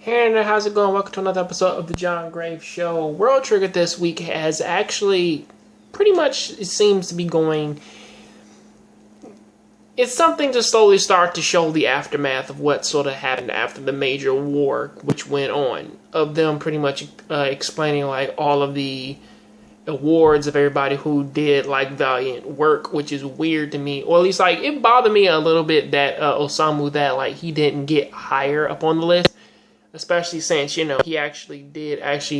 Hey there, how's it going? Welcome to another episode of the John Graves Show. World Trigger this week has actually pretty much, it seems to be going, it's something to slowly start to show the aftermath of what sort of happened after the major war which went on. Of them pretty much explaining like all of the awards of everybody who did like valiant work, which is weird to me. Or at least like it bothered me a little bit that Osamu, that like he didn't get higher up on the list. Especially since, you know, he actually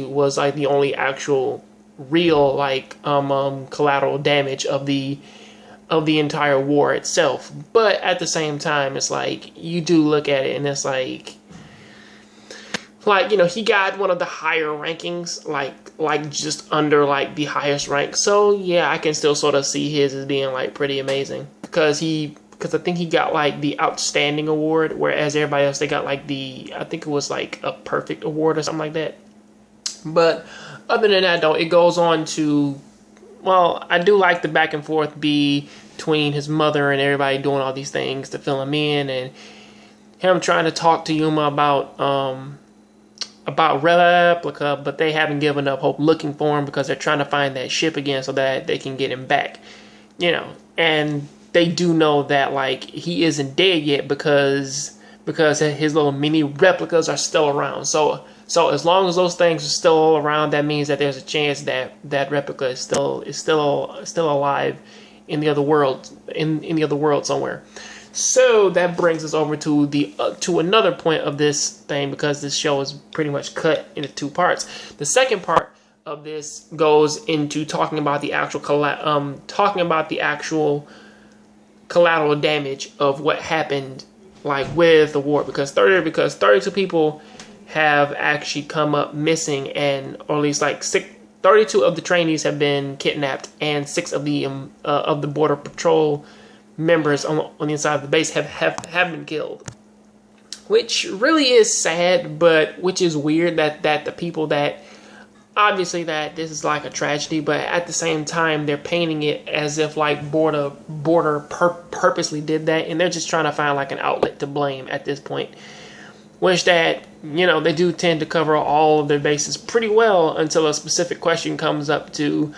was like the only actual real like collateral damage of the entire war itself. But at the same time, it's like you do look at it and it's like you know, he got one of the higher rankings, like just under like the highest rank. So yeah, I can still sort of see his as being like pretty amazing because I think he got like the outstanding award, whereas everybody else, they got like I think it was like a perfect award or something like that. But other than that though, it goes on to, well, I do like the back and forth between his mother and everybody doing all these things to fill him in, and him trying to talk to Yuma about Replica, but they haven't given up hope looking for him because they're trying to find that ship again so that they can get him back, you know. And they do know that like he isn't dead yet because his little mini replicas are still around. So as long as those things are still around, that means that there's a chance that that replica is still alive in the other world, in the other world somewhere. So that brings us over to to another point of this thing, because this show is pretty much cut into two parts. The second part of this goes into talking about the actual collateral damage of what happened like with the war, because 32 people have actually come up missing, and or at least like 32 of the trainees have been kidnapped, and 6 of the border patrol members on the inside of the base have been killed, which really is sad, but which is weird that the people that obviously that this is like a tragedy, but at the same time they're painting it as if like border purposely did that, and they're just trying to find like an outlet to blame at this point. Which that, you know, they do tend to cover all of their bases pretty well until a specific question comes up to,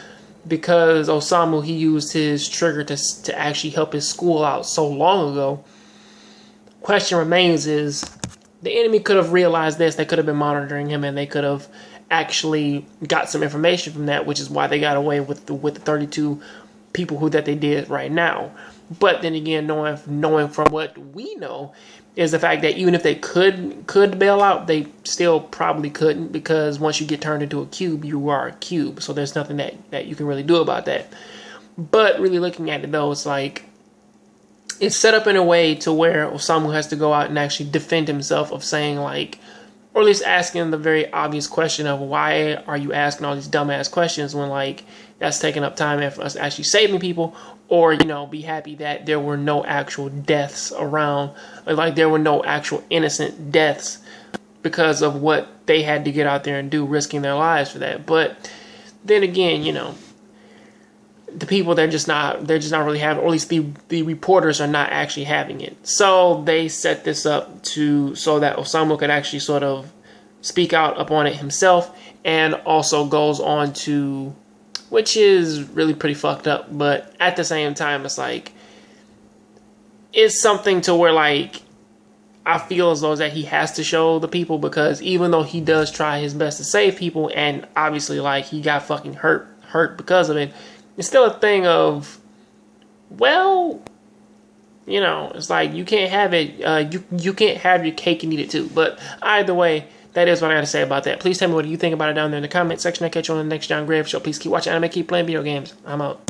because Osamu, he used his trigger to actually help his school out so long ago. Question remains is, the enemy could have realized this, they could have been monitoring him, and they could have actually got some information from that, which is why they got away with the 32 people who that they did right now. But then again, knowing from what we know is the fact that even if they could bail out, they still probably couldn't, because once you get turned into a cube, you are a cube. So there's nothing that you can really do about that. But really looking at it though, it's like it's set up in a way to where Osamu has to go out and actually defend himself of saying like, or at least asking the very obvious question of, why are you asking all these dumbass questions when like that's taking up time for us actually saving people? Or, you know, be happy that there were no actual deaths around, or like there were no actual innocent deaths because of what they had to get out there and do, risking their lives for that. But then again, you know, the people, they're just not really having, or at least the reporters are not actually having it. So they set this up so that Osamu could actually sort of speak out upon it himself, and also goes on to, which is really pretty fucked up, but at the same time, it's like, it's something to where like, I feel as though that he has to show the people, because even though he does try his best to save people, and obviously like he got fucking hurt because of it, it's still a thing of, well, you know, it's like you can't have it, you can't have your cake and eat it too. But either way, that is what I got to say about that. Please tell me what you think about it down there in the comment section. I'll catch you on the next John Graves Show. Please keep watching anime, keep playing video games. I'm out.